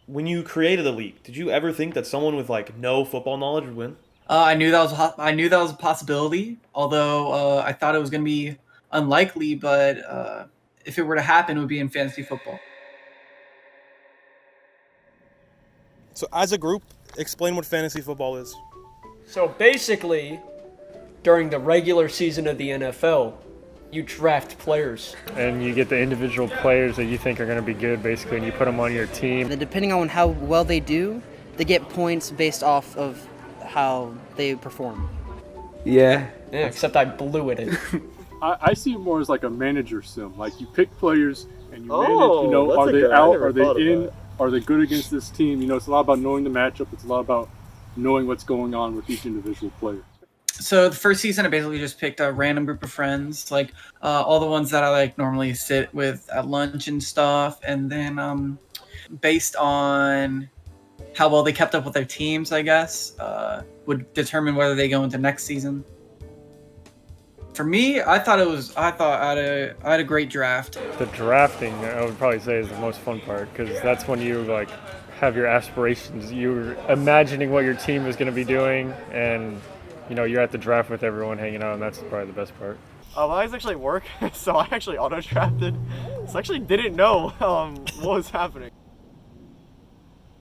When you created the league, did you ever think that someone with like no football knowledge would win? I knew that was a possibility. Although I thought it was going to be unlikely, but if it were to happen, it would be in fantasy football. So, as a group, explain what fantasy football is. So basically, during the regular season of the NFL, you draft players. And you get the individual players that you think are going to be good, basically, and you put them on your team. And depending on how well they do, they get points based off of how they perform. Yeah. Yeah, except I blew it in. I see it more as like a manager sim. Like you pick players and you Oh, manage, that's are a they good- I out, never are they thought of in, that. are they good against this team? It's a lot about knowing the matchup. It's a lot about knowing what's going on with each individual player. So the first season, I basically just picked a random group of friends, like all the ones that I like normally sit with at lunch and stuff, and then based on how well they kept up with their teams, I guess, would determine whether they go into next season. For me, I thought I had a great draft. The drafting, I would probably say, is the most fun part because that's when you like have your aspirations. You're imagining what your team is going to be doing, and you're at the draft with everyone hanging out, and that's probably the best part. Mine actually work, so I actually auto-drafted. So I actually didn't know what was happening.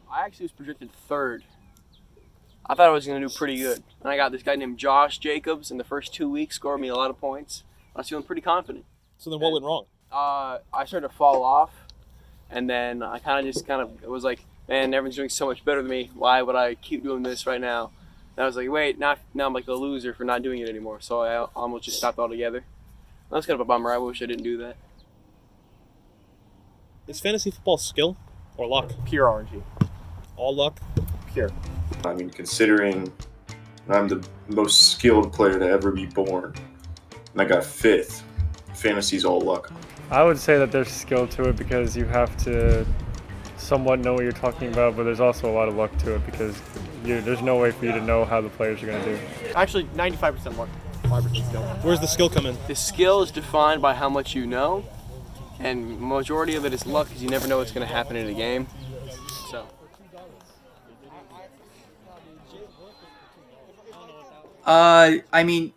I actually was projected third. I thought I was going to do pretty good. And I got this guy named Josh Jacobs in the first 2 weeks, scored me a lot of points. I was feeling pretty confident. So then, what went wrong? I started to fall off, and then I it was like, man, everyone's doing so much better than me. Why would I keep doing this right now? And I was like, wait, now I'm like a loser for not doing it anymore. So I almost just stopped altogether. That's kind of a bummer. I wish I didn't do that. Is fantasy football skill or luck? Pure RNG. All luck? Pure. I mean, considering I'm the most skilled player to ever be born, and I got fifth, fantasy's all luck. I would say that there's skill to it because you have to somewhat know what you're talking about, but there's also a lot of luck to it because there's no way for you to know how the players are going to do. Actually, 95% luck, 5% skill. Where's the skill come in? The skill is defined by how much you know, and majority of it is luck because you never know what's going to happen in a game. So. I mean,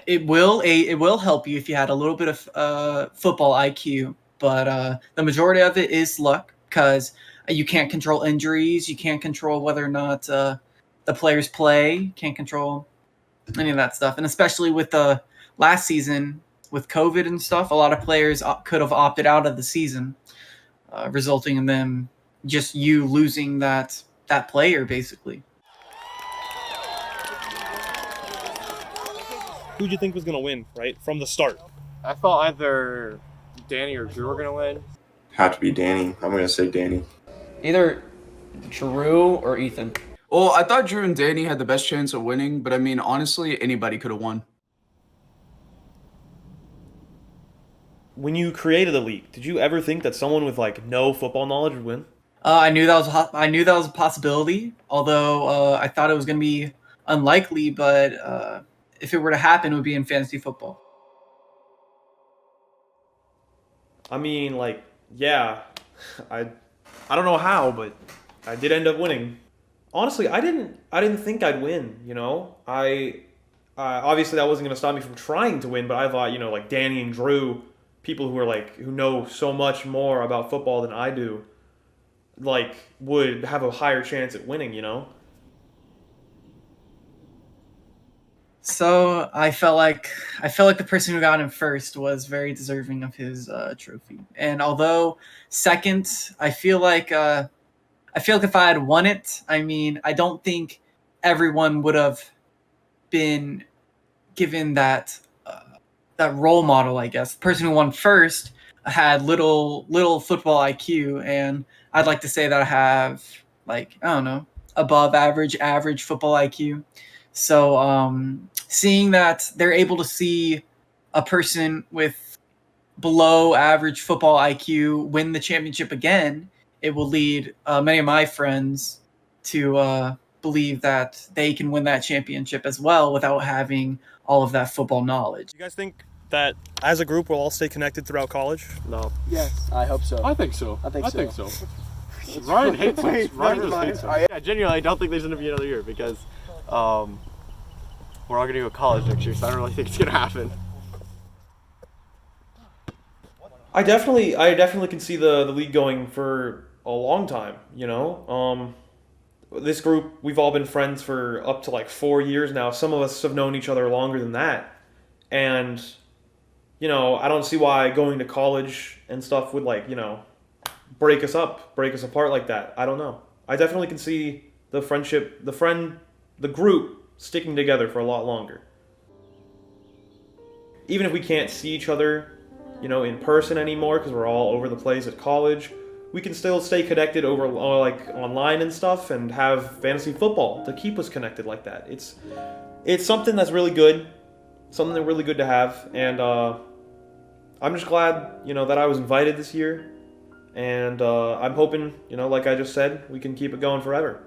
it will help you if you had a little bit of football IQ, but the majority of it is luck because you can't control injuries, you can't control whether or not the players play, can't control any of that stuff, and especially with the last season with COVID and stuff, a lot of players could have opted out of the season, resulting in them just you losing that player basically. Who'd you think was going to win, right, from the start? I thought either Danny or Drew were going to win. Have to be Danny. I'm going to say Danny. Either Drew or Ethan. Well, I thought Drew and Danny had the best chance of winning, but I mean, honestly, anybody could have won. When you created the league, did you ever think that someone with like no football knowledge would win? I knew that was a possibility. Although I thought it was going to be unlikely, but if it were to happen, it would be in fantasy football. I mean, like, yeah, I don't know how, but I did end up winning. Honestly, I didn't think I'd win. I obviously that wasn't gonna stop me from trying to win, but I thought, like Danny and Drew, people who know so much more about football than I do, like would have a higher chance at winning. So I felt like the person who got him first was very deserving of his trophy. And although second, I feel like if I had won it, I mean, I don't think everyone would have been given that role model. I guess the person who won first had little football IQ, and I'd like to say that I have I don't know, above average football IQ. So seeing that they're able to see a person with below average football IQ win the championship again, it will lead many of my friends to believe that they can win that championship as well without having all of that football knowledge. You guys think that as a group we'll all stay connected throughout college? No. Yes, I hope so. I think so. I think so. Ryan hates Wait, us. Ryan never just mind. hates us. I genuinely don't think there's gonna be another year because we're all gonna go to college next year, so I don't really think it's gonna happen. I definitely can see the league going for a long time. You know, this group, we've all been friends for up to like 4 years now. Some of us have known each other longer than that, and you know, I don't see why going to college and stuff would like, you know, break us apart like that. I don't know. I definitely can see the friendship, the group sticking together for a lot longer. Even if we can't see each other, you know, in person anymore because we're all over the place at college, we can still stay connected over like online and stuff and have fantasy football to keep us connected like that. It's something that's really good, something that's really good to have, and I'm just glad, you know, that I was invited this year, and I'm hoping, you know, like I just said, we can keep it going forever.